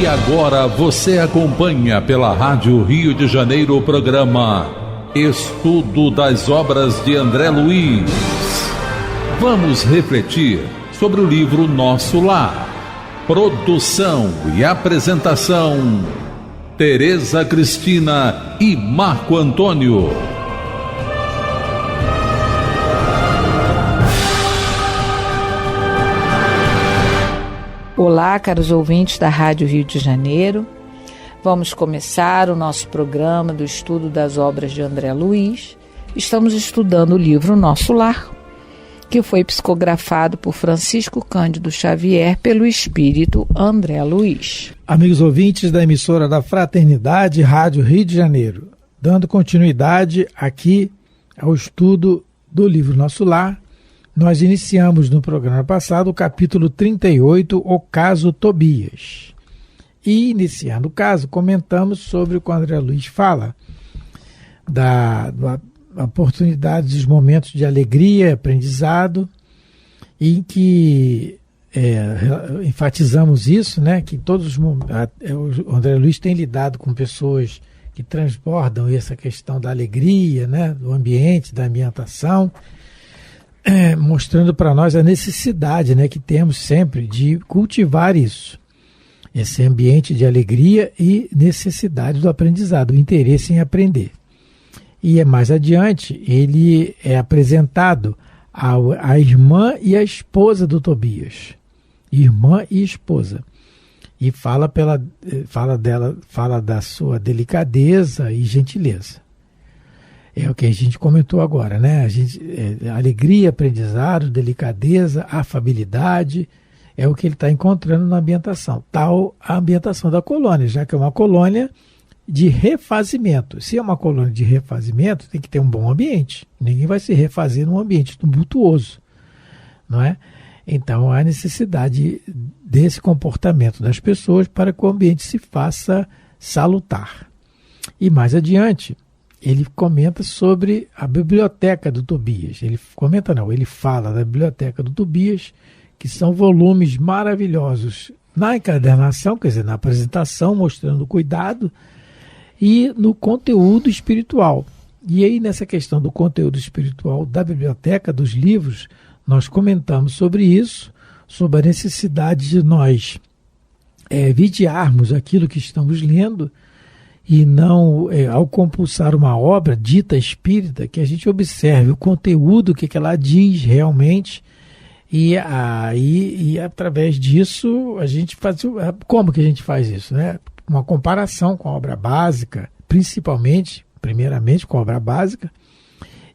E agora você acompanha pela Rádio Rio de Janeiro o programa Estudo das Obras de André Luiz. Vamos refletir sobre o livro Nosso Lar. Produção e apresentação, Tereza Cristina e Marco Antônio. Olá, caros ouvintes da Rádio Rio de Janeiro. Vamos começar o nosso programa do estudo das obras de André Luiz. Estamos estudando o livro Nosso Lar, que foi psicografado por Francisco Cândido Xavier pelo espírito André Luiz. Amigos ouvintes da emissora da Fraternidade Rádio Rio de Janeiro, dando continuidade aqui ao estudo do livro Nosso Lar, nós iniciamos no programa passado o capítulo 38, o caso Tobias. E, iniciando o caso, comentamos sobre o que o André Luiz fala da oportunidade dos momentos de alegria, aprendizado, em que enfatizamos isso, né, que todos os momentos, o André Luiz tem lidado com pessoas que transbordam essa questão da alegria, né, do ambiente, da ambientação, mostrando para nós a necessidade, né, que temos sempre de cultivar isso, esse ambiente de alegria e necessidade do aprendizado, o interesse em aprender. E mais adiante, ele é apresentado à irmã e à esposa do Tobias, irmã e esposa, e fala da sua delicadeza e gentileza. É o que a gente comentou agora, né? Alegria, aprendizado, delicadeza, afabilidade, é o que ele está encontrando na ambientação. Tal a ambientação da colônia, já que é uma colônia de refazimento. Se é uma colônia de refazimento, tem que ter um bom ambiente. Ninguém vai se refazer num ambiente tumultuoso, não é? Então, há necessidade desse comportamento das pessoas para que o ambiente se faça salutar. E mais adiante, ele comenta sobre a biblioteca do Tobias. Ele fala da biblioteca do Tobias, que são volumes maravilhosos na encadernação, quer dizer, na apresentação, mostrando cuidado, e no conteúdo espiritual. E aí, nessa questão do conteúdo espiritual da biblioteca, dos livros, nós comentamos sobre isso, sobre a necessidade de nós vigiarmos aquilo que estamos lendo, e não, ao compulsar uma obra dita espírita, que a gente observe o conteúdo, o que ela diz realmente, e através disso a gente faz. Como que a gente faz isso, né? Uma comparação com a obra básica, primeiramente com a obra básica,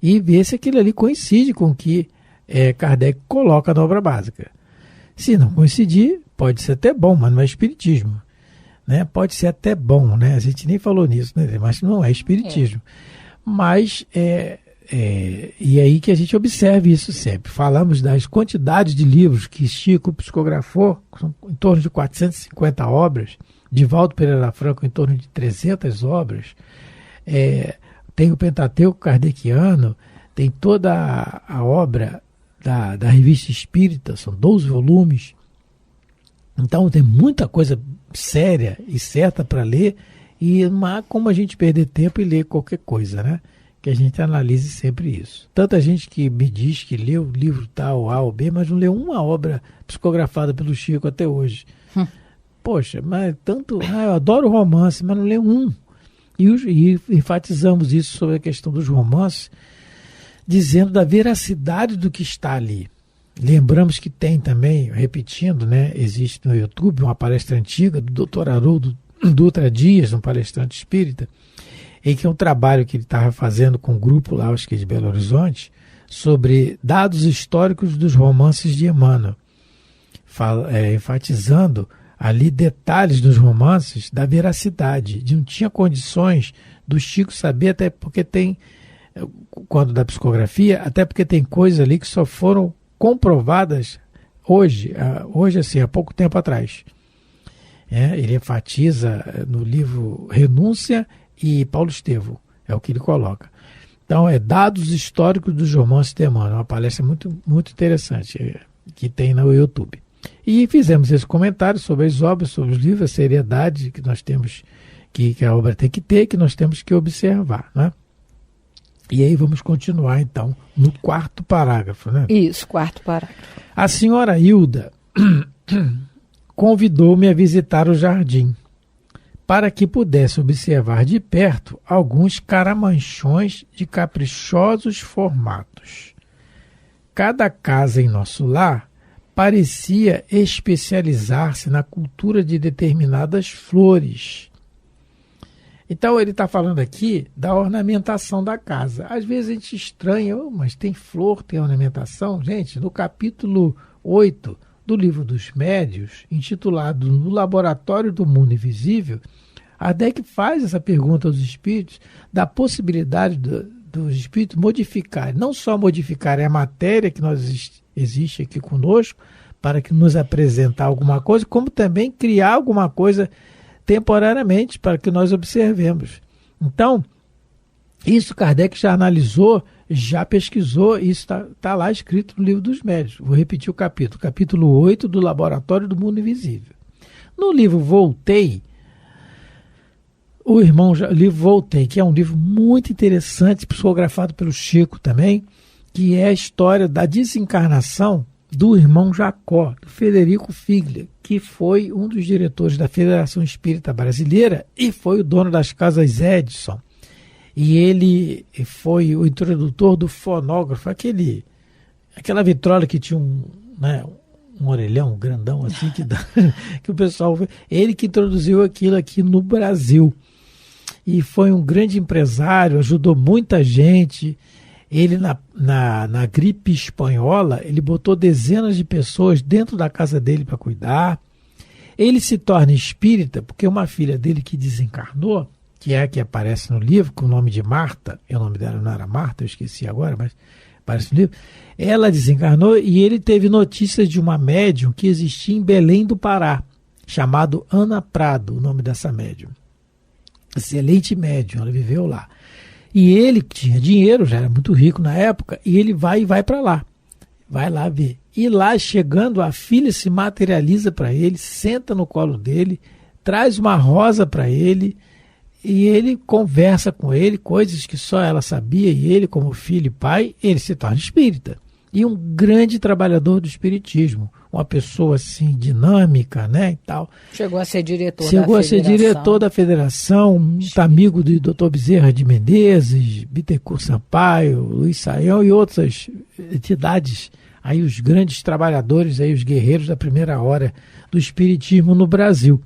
e ver se aquilo ali coincide com o que Kardec coloca na obra básica. Se não coincidir, pode ser até bom, mas não é espiritismo. Né? Pode ser até bom, né? A gente nem falou nisso, né? Mas não é espiritismo. Mas e aí que a gente observe isso sempre. Falamos das quantidades de livros que Chico psicografou, são em torno de 450 obras, Divaldo Pereira Franco em torno de 300 obras, tem o Pentateuco Kardeciano, tem toda a obra da Revista Espírita, são 12 volumes. Então tem muita coisa séria e certa para ler, e não há como a gente perder tempo e ler qualquer coisa, né? Que a gente analise sempre isso. Tanta gente que me diz que leu livro tal, A ou B, mas não leu uma obra psicografada pelo Chico até hoje. Poxa, mas tanto... eu adoro romance, mas não leu um. E enfatizamos isso sobre a questão dos romances, dizendo da veracidade do que está ali. Lembramos que tem também, repetindo, né, existe no YouTube uma palestra antiga do Dr. Haroldo Dutra Dias, um palestrante espírita, em que é um trabalho que ele estava fazendo com um grupo lá, acho que de Belo Horizonte, sobre dados históricos dos romances de Emmanuel, enfatizando ali detalhes dos romances da veracidade, de não tinha condições do Chico saber, até porque tem, quando da psicografia, até porque tem coisas ali que só foram comprovadas hoje assim, há pouco tempo atrás. Ele enfatiza no livro Renúncia e Paulo Estevão, é o que ele coloca. Então, dados históricos dos romances de Emmanuel, uma palestra muito, muito interessante que tem no YouTube. E fizemos esse comentário sobre as obras, sobre os livros, a seriedade que nós temos, que a obra tem que ter, que nós temos que observar, né? E aí vamos continuar, então, no 4º parágrafo, né? Isso, 4º parágrafo. A senhora Hilda convidou-me a visitar o jardim, para que pudesse observar de perto alguns caramanchões de caprichosos formatos. Cada casa em nosso lar parecia especializar-se na cultura de determinadas flores. Então ele está falando aqui da ornamentação da casa. Às vezes a gente estranha, mas tem flor, tem ornamentação. Gente, no capítulo 8 do Livro dos Médiuns, intitulado No Laboratório do Mundo Invisível, Kardec faz essa pergunta aos espíritos da possibilidade dos espíritos modificarem, não só modificarem a matéria que existe aqui conosco, para que nos apresentar alguma coisa, como também criar alguma coisa temporariamente para que nós observemos. Então, isso Kardec já analisou, já pesquisou, isso está lá escrito no Livro dos Médiuns. Vou repetir o capítulo 8 do Laboratório do Mundo Invisível. No livro Voltei, livro Voltei, que é um livro muito interessante, psicografado pelo Chico também, que é a história da desencarnação do irmão Jacó, do Frederico Figler, que foi um dos diretores da Federação Espírita Brasileira e foi o dono das Casas Edison. E ele foi o introdutor do fonógrafo, aquela vitrola que tinha um orelhão grandão assim, que o pessoal... Ele que introduziu aquilo aqui no Brasil. E foi um grande empresário, ajudou muita gente. Ele, na gripe espanhola, ele botou dezenas de pessoas dentro da casa dele para cuidar. Ele se torna espírita porque uma filha dele que desencarnou, que é a que aparece no livro, com o nome de Marta, o nome dela não era Marta, eu esqueci agora, mas aparece no livro, ela desencarnou e ele teve notícias de uma médium que existia em Belém do Pará, chamado Ana Prado, o nome dessa médium. Excelente médium, ela viveu lá. E ele tinha dinheiro, já era muito rico na época, e ele vai para lá. Vai lá ver. E lá, chegando, a filha se materializa para ele, senta no colo dele, traz uma rosa para ele, e ele conversa com ele, coisas que só ela sabia, e ele, como filho e pai, ele se torna espírita. E um grande trabalhador do espiritismo, uma pessoa assim dinâmica, né, e tal. Chegou a ser diretor da federação, muito amigo do Dr. Bezerra de Menezes, Bittencourt Sampaio, Luiz Saião e outras entidades, aí os grandes trabalhadores, aí os guerreiros da primeira hora do espiritismo no Brasil.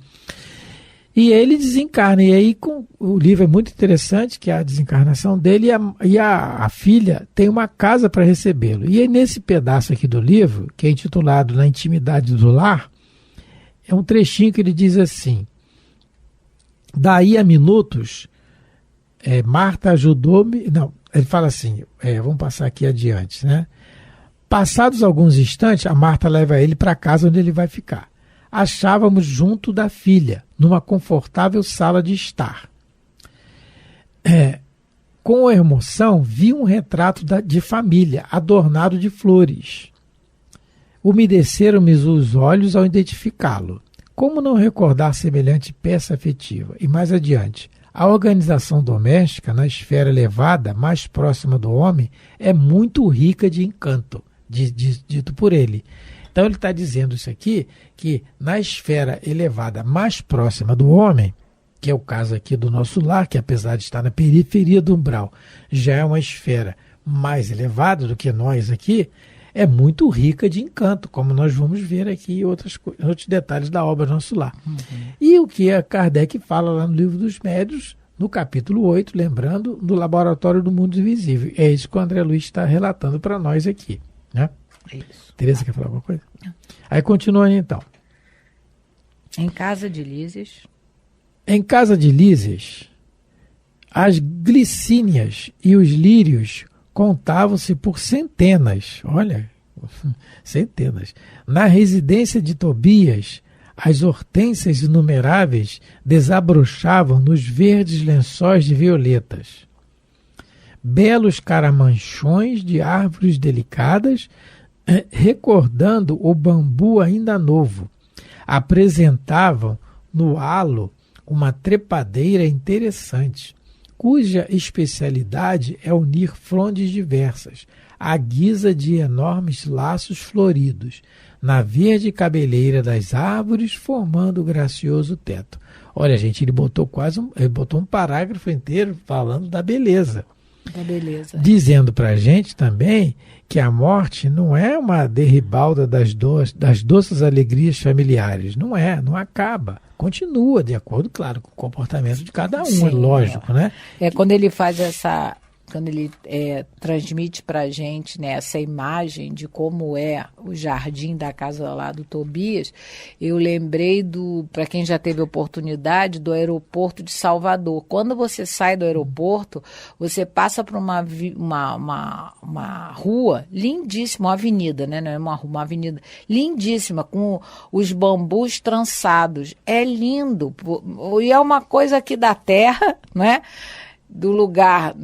E ele desencarna, e aí o livro é muito interessante, que é a desencarnação dele, e a filha tem uma casa para recebê-lo. E aí nesse pedaço aqui do livro, que é intitulado Na Intimidade do Lar, é um trechinho que ele diz assim: daí a minutos, Marta ajudou-me... Não, ele fala assim, vamos passar aqui adiante, né? Passados alguns instantes, a Marta leva ele para a casa onde ele vai ficar. Achávamos junto da filha, numa confortável sala de estar. Com emoção, vi um retrato de família, adornado de flores. Umedeceram-me os olhos ao identificá-lo. Como não recordar semelhante peça afetiva? E mais adiante, a organização doméstica, na esfera elevada, mais próxima do homem, é muito rica de encanto, dito por ele. Então ele está dizendo isso aqui, que na esfera elevada mais próxima do homem, que é o caso aqui do nosso lar, que apesar de estar na periferia do umbral, já é uma esfera mais elevada do que nós aqui, é muito rica de encanto, como nós vamos ver aqui outros detalhes da obra Nosso Lar. Uhum. E o que a Kardec fala lá no Livro dos Médiuns, no capítulo 8, lembrando, no Laboratório do Mundo Invisível. É isso que o André Luiz está relatando para nós aqui, né? Isso. Tereza, quer falar alguma coisa? Não. Aí continua então. Em casa de Lísias, as glicínias e os lírios contavam-se por centenas. Olha, centenas. Na residência de Tobias, as hortênsias inumeráveis desabrochavam nos verdes lençóis de violetas. Belos caramanchões de árvores delicadas recordando o bambu ainda novo. Apresentavam no halo uma trepadeira interessante, cuja especialidade é unir frondes diversas, à guisa de enormes laços floridos, na verde cabeleira das árvores, formando o gracioso teto. Olha, gente, ele botou um parágrafo inteiro falando da beleza. Da beleza. Dizendo para a gente também que a morte não é uma derribalda das doces alegrias familiares. Não acaba. Continua, de acordo, claro, com o comportamento de cada um, sim, é lógico, né? Quando ele faz quando ele transmite para a gente, né, essa imagem de como é o jardim da casa lá do Tobias, eu lembrei para quem já teve oportunidade, do aeroporto de Salvador. Quando você sai do aeroporto, você passa por uma rua lindíssima, uma avenida, né? Não é uma avenida lindíssima, com os bambus trançados. É lindo. E é uma coisa aqui da terra, né? Do lugar,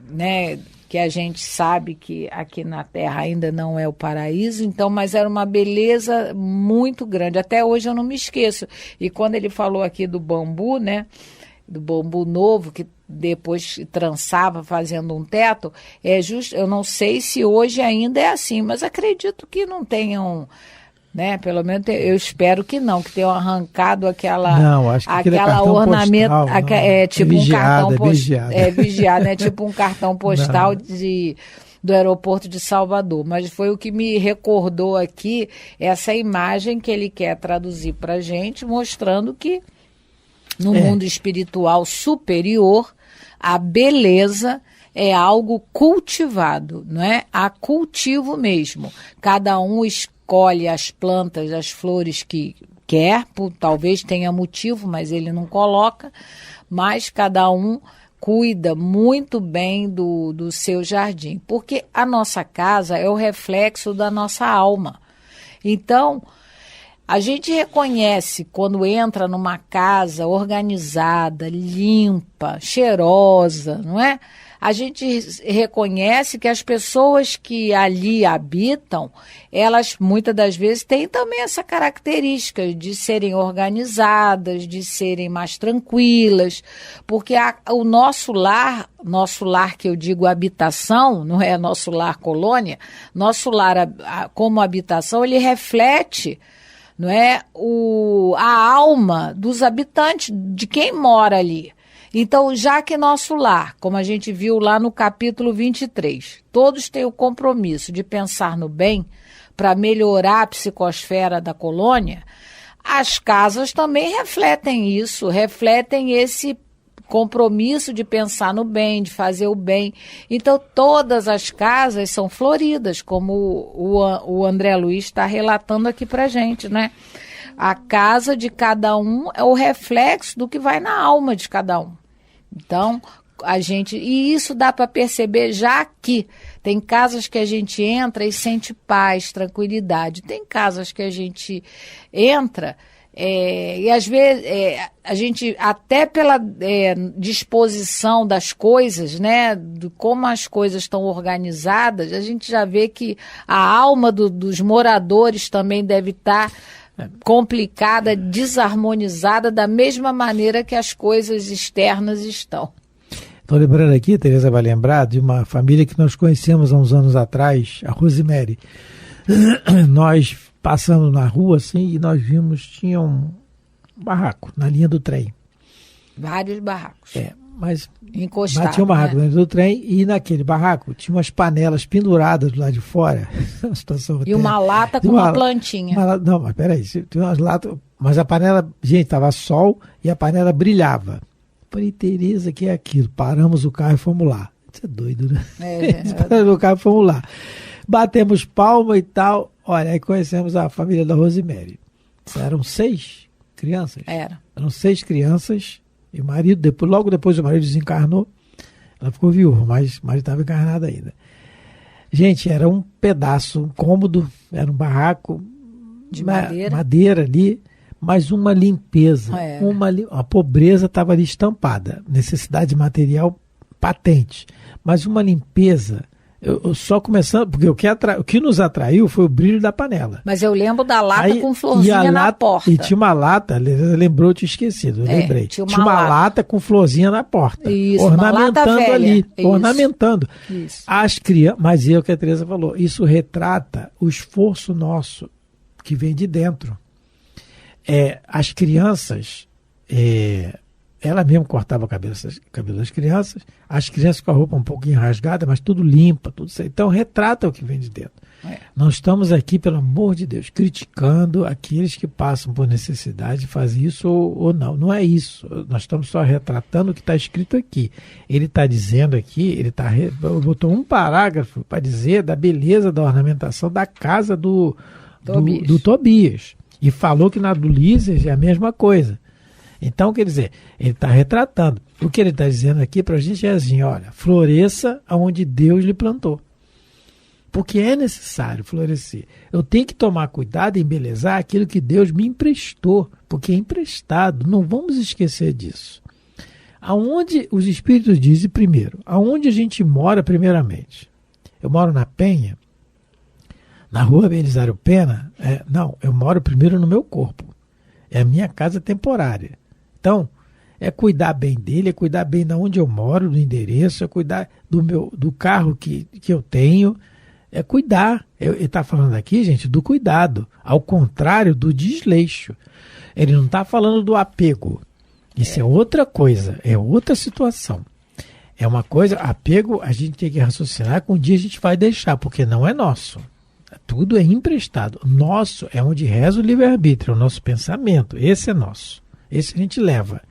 né, que a gente sabe que aqui na Terra ainda não é o paraíso, então, mas era uma beleza muito grande. Até hoje eu não me esqueço. E quando ele falou aqui do bambu, né, do bambu novo, que depois trançava fazendo um teto, eu não sei se hoje ainda é assim, mas acredito que não tenham... Né? Pelo menos eu espero que não, que tenham arrancado aquela ornamento, tipo vigiada, um cartão postal, vigiado, né? Tipo um cartão postal do aeroporto de Salvador. Mas foi o que me recordou aqui essa imagem que ele quer traduzir para a gente, mostrando que no mundo espiritual superior a beleza é algo cultivado, não é? Há cultivo mesmo. Cada um escolhe as plantas, as flores que quer, talvez tenha motivo, mas ele não coloca, mas cada um cuida muito bem do seu jardim, porque a nossa casa é o reflexo da nossa alma. Então, a gente reconhece quando entra numa casa organizada, limpa, cheirosa, não é? A gente reconhece que as pessoas que ali habitam, elas muitas das vezes têm também essa característica de serem organizadas, de serem mais tranquilas, porque o nosso lar que eu digo habitação, não é nosso lar colônia, nosso lar como habitação, ele reflete, não é, a alma dos habitantes, de quem mora ali. Então, já que nosso lar, como a gente viu lá no capítulo 23, todos têm o compromisso de pensar no bem para melhorar a psicosfera da colônia, as casas também refletem isso, refletem esse compromisso de pensar no bem, de fazer o bem. Então, todas as casas são floridas, como o André Luiz está relatando aqui para a gente, né? A casa de cada um é o reflexo do que vai na alma de cada um. Então, e isso dá para perceber já aqui. Tem casas que a gente entra e sente paz, tranquilidade. Tem casas que a gente entra e às vezes a gente, até pela disposição das coisas, né, de como as coisas estão organizadas, a gente já vê que a alma dos moradores também deve estar complicada, desarmonizada, da mesma maneira que as coisas externas estão. Estou lembrando aqui, Tereza vai lembrar, de uma família que nós conhecemos há uns anos atrás, a Rosemary. Nós passamos na rua assim e nós vimos, tinha um barraco na linha do trem. Vários barracos. Mas tinha um barraco, né, do trem, e naquele barraco tinha umas panelas penduradas do lado de fora. Uma situação e uma lata com uma plantinha. Não, mas peraí, tem umas latas, mas a panela, gente, estava sol e a panela brilhava. Falei, Tereza, que é aquilo? Paramos o carro e fomos lá. Isso é doido, né? Paramos o carro e fomos lá. Batemos palma e tal. Olha, aí conhecemos a família da Rosemary. Eram 6 crianças? Eram 6 crianças. E o marido, logo depois o marido desencarnou, ela ficou viúva, mas o marido estava encarnado ainda. Gente, era um pedaço, um cômodo, era um barraco de madeira ali, mas uma limpeza, a pobreza estava ali estampada, necessidade material patente, mas uma limpeza Eu só começando, porque o que nos atraiu foi o brilho da panela. Mas eu lembro da lata com florzinha na porta. E tinha uma lata, lembrou, eu tinha esquecido, lembrei. Tinha uma lata com florzinha na porta. Isso, ornamentando uma lata velha. ali, Isso. ornamentando. Isso. As crianças, mas é o que a Teresa falou, isso retrata o esforço nosso que vem de dentro. As crianças, ela mesmo cortava o cabelo das crianças, as crianças com a roupa um pouquinho rasgada, mas tudo limpa, tudo certo. Então retrata o que vem de dentro. Não estamos aqui, pelo amor de Deus, criticando aqueles que passam por necessidade de fazer isso ou não. Não é isso. Nós estamos só retratando o que está escrito aqui. Ele está dizendo aqui, botou um parágrafo para dizer da beleza da ornamentação da casa do Tobias. E falou que na do Lísias é a mesma coisa. Então, quer dizer, ele está retratando. O que ele está dizendo aqui para a gente é assim, olha, floresça onde Deus lhe plantou. Porque é necessário florescer. Eu tenho que tomar cuidado em embelezar aquilo que Deus me emprestou, porque é emprestado. Não vamos esquecer disso. Aonde os Espíritos dizem primeiro, aonde a gente mora primeiramente. Eu moro na Penha, na rua Belisário Pena, não, eu moro primeiro no meu corpo. É a minha casa temporária. Então, é cuidar bem dele, é cuidar bem de onde eu moro, do endereço, é cuidar do carro que eu tenho, é cuidar. Ele está falando aqui, gente, do cuidado, ao contrário do desleixo. Ele não está falando do apego. Isso é outra coisa, é outra situação. É uma coisa, apego a gente tem que raciocinar que um dia a gente vai deixar, porque não é nosso. Tudo é emprestado. Nosso é onde reza o livre-arbítrio, é o nosso pensamento. Esse é nosso. Esse a gente leva.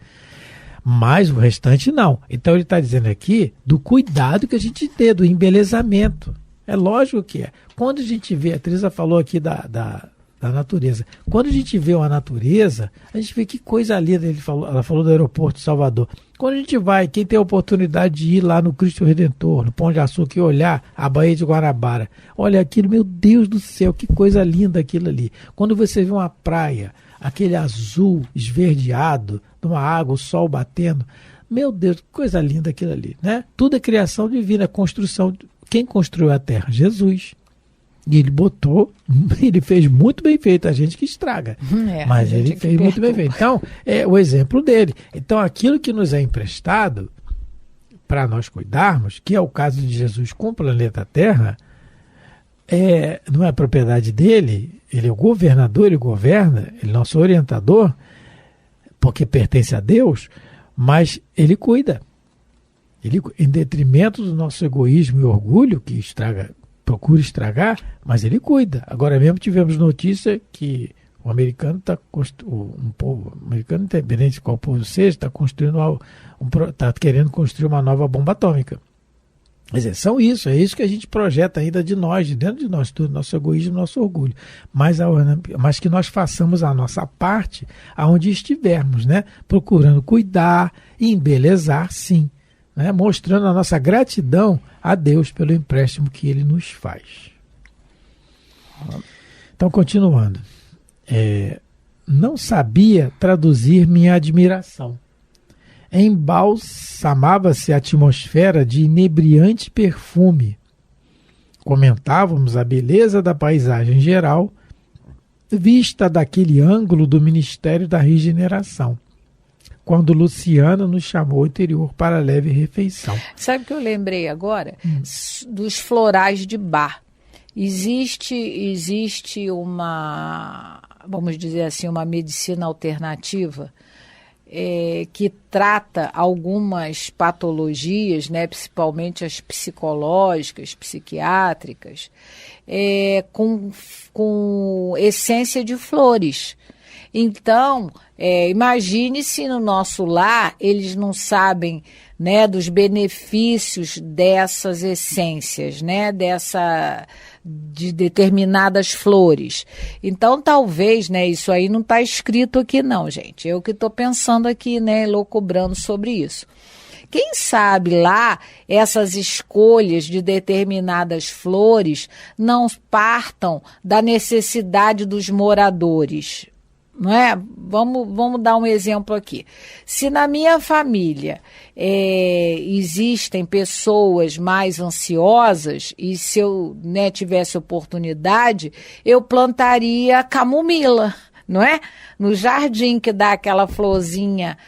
Mas o restante não. Então ele está dizendo aqui do cuidado que a gente tem, do embelezamento. É lógico que é. Quando a gente vê, a Teresa falou aqui da natureza. Quando a gente vê a natureza, a gente vê que coisa linda. Ela falou do aeroporto de Salvador. Quando a gente vai, quem tem a oportunidade de ir lá no Cristo Redentor, no Pão de Açúcar, e olhar a Baía de Guanabara, olha aquilo, meu Deus do céu, que coisa linda aquilo ali. Quando você vê uma praia, aquele azul esverdeado, numa água, o sol batendo, meu Deus, que coisa linda aquilo ali, né? Tudo é criação divina, construção. Quem construiu a terra? Jesus. E ele fez muito bem feito, a gente que estraga. Mas ele fez muito bem feito. Então, é o exemplo dele. Então, aquilo que nos é emprestado para nós cuidarmos, que é o caso de Jesus com o planeta Terra, não é propriedade dele, ele é o governador, ele governa, ele é nosso orientador, porque pertence a Deus, mas ele cuida. Ele, em detrimento do nosso egoísmo e orgulho, que procura estragar, mas ele cuida. Agora mesmo tivemos notícia que o americano um povo americano, independente de qual povo seja, está querendo construir uma nova bomba atômica. Quer dizer, é isso que a gente projeta ainda de nós, de dentro de nós tudo, nosso egoísmo, nosso orgulho. Mas que nós façamos a nossa parte aonde estivermos, né? Procurando cuidar e embelezar, sim. Né? Mostrando a nossa gratidão a Deus pelo empréstimo que Ele nos faz. Então, continuando. Não sabia traduzir minha admiração. Embalsamava-se a atmosfera de inebriante perfume. Comentávamos a beleza da paisagem geral, vista daquele ângulo do Ministério da Regeneração, quando Luciana nos chamou ao interior para a leve refeição. Sabe o que eu lembrei agora? Dos florais de Bach. Existe uma, vamos dizer assim, uma medicina alternativa que trata algumas patologias, né, principalmente as psicológicas, psiquiátricas, com essência de flores. Então, imagine se no nosso lar eles não sabem, né, dos benefícios dessas essências, né, de determinadas flores. Então, talvez, né, isso aí não está escrito aqui não, gente. Eu que estou pensando aqui, né, loucubrando sobre isso. Quem sabe lá essas escolhas de determinadas flores não partam da necessidade dos moradores, não é? Vamos dar um exemplo aqui. Se na minha família existem pessoas mais ansiosas, e se eu, né, tivesse oportunidade, eu plantaria camomila, não é? No jardim que dá aquela florzinha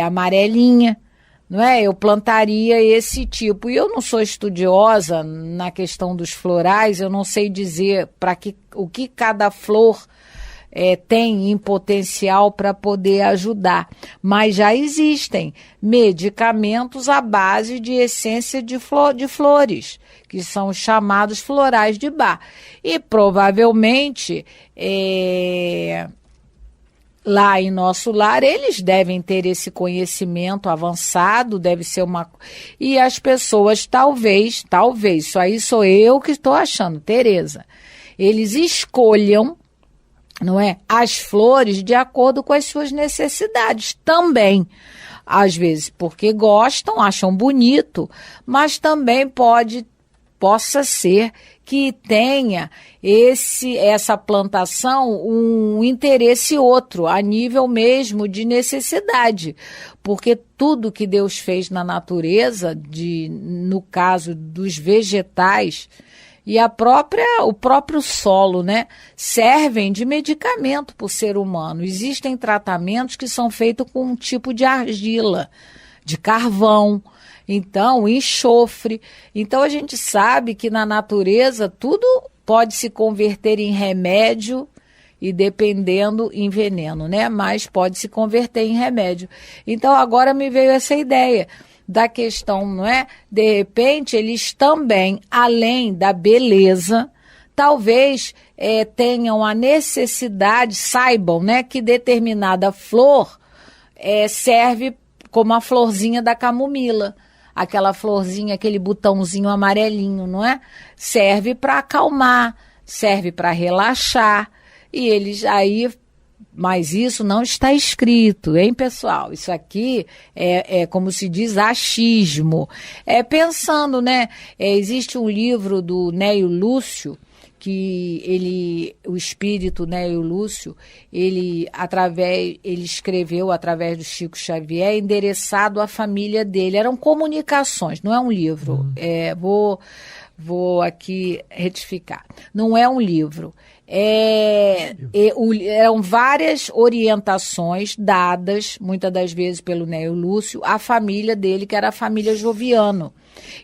amarelinha, não é? Eu plantaria esse tipo. E eu não sou estudiosa na questão dos florais, eu não sei dizer o que cada flor tem em potencial para poder ajudar. Mas já existem medicamentos à base de essência de flores, que são os chamados florais de Bach. E provavelmente lá em nosso lar, eles devem ter esse conhecimento avançado, deve ser uma... E as pessoas talvez, isso aí sou eu que estou achando, Tereza, eles escolham, não é, as flores de acordo com as suas necessidades também. Às vezes porque gostam, acham bonito, mas também possa ser que tenha essa plantação um interesse outro, a nível mesmo de necessidade, porque tudo que Deus fez na natureza, no caso dos vegetais, e o próprio solo, né, servem de medicamento para o ser humano. Existem tratamentos que são feitos com um tipo de argila, de carvão, então enxofre. Então a gente sabe que na natureza tudo pode se converter em remédio e, dependendo, em veneno, né? Mas pode se converter em remédio. Então agora me veio essa ideia da questão, não é? De repente, eles também, além da beleza, talvez tenham a necessidade, saibam, né, que determinada flor serve como a florzinha da camomila. Aquela florzinha, aquele botãozinho amarelinho, não é? Serve para acalmar, serve para relaxar. E eles aí... Mas isso não está escrito, hein, pessoal? Isso aqui como se diz, achismo. Pensando, né? Existe um livro do Neio Lúcio, que o espírito Neio Lúcio, ele escreveu através do Chico Xavier, endereçado à família dele. Eram comunicações, não é um livro. Vou aqui retificar. Não é um livro. Eram várias orientações dadas, muitas das vezes pelo Neio Lúcio, à família dele, que era a família Joviano.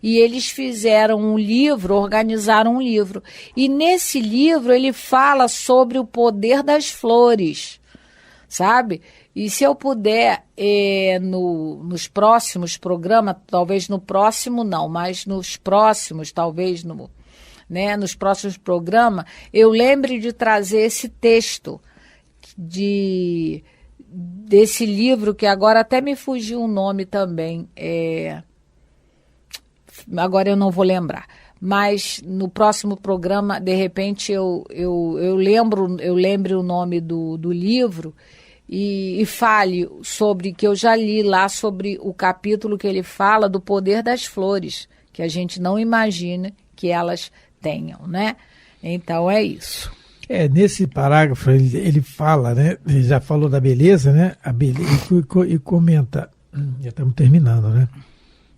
E eles fizeram um livro, organizaram um livro. E nesse livro ele fala sobre o poder das flores, sabe? E se eu puder, nos próximos programas, talvez no próximo não, mas nos próximos, talvez nos próximos programas, eu lembre de trazer esse texto desse livro, que agora até me fugiu o nome também, agora eu não vou lembrar, mas no próximo programa, de repente, eu lembre o nome do livro e fale sobre, que eu já li lá, sobre o capítulo que ele fala do poder das flores, que a gente não imagina que elas tenham, né? Então é isso. Nesse parágrafo ele fala, né? Ele já falou da beleza, né? E comenta, já estamos terminando, né?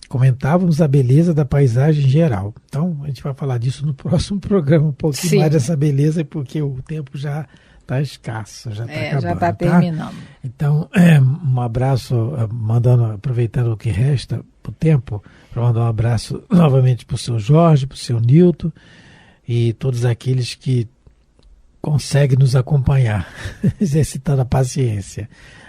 Comentávamos a beleza da paisagem geral. Então a gente vai falar disso no próximo programa, um pouquinho mais dessa beleza, porque o tempo já está escasso, já está acabando. Já está terminando. Tá? Então, um abraço, aproveitando o que resta do tempo, para mandar um abraço novamente para o seu Jorge, para o seu Nilton e todos aqueles que conseguem nos acompanhar, exercitando a paciência.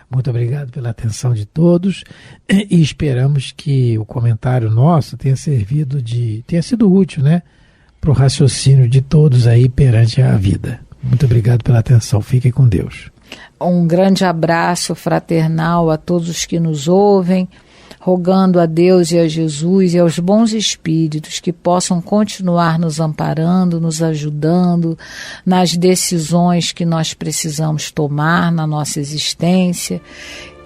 Muito obrigado pela atenção de todos e esperamos que o comentário nosso tenha sido útil, né, para o raciocínio de todos aí perante a vida. Muito obrigado pela atenção. Fiquem com Deus. Um grande abraço fraternal a todos os que nos ouvem, rogando a Deus e a Jesus e aos bons espíritos que possam continuar nos amparando, nos ajudando nas decisões que nós precisamos tomar na nossa existência,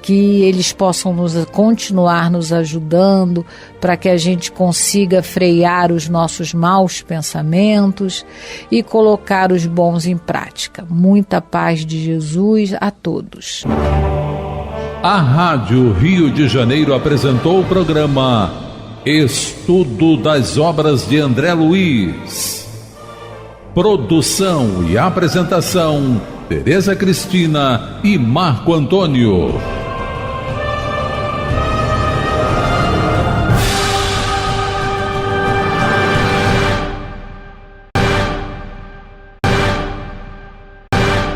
que eles possam continuar nos ajudando para que a gente consiga frear os nossos maus pensamentos e colocar os bons em prática. Muita paz de Jesus a todos. A Rádio Rio de Janeiro apresentou o programa Estudo das Obras de André Luiz. Produção e apresentação: Tereza Cristina e Marco Antônio.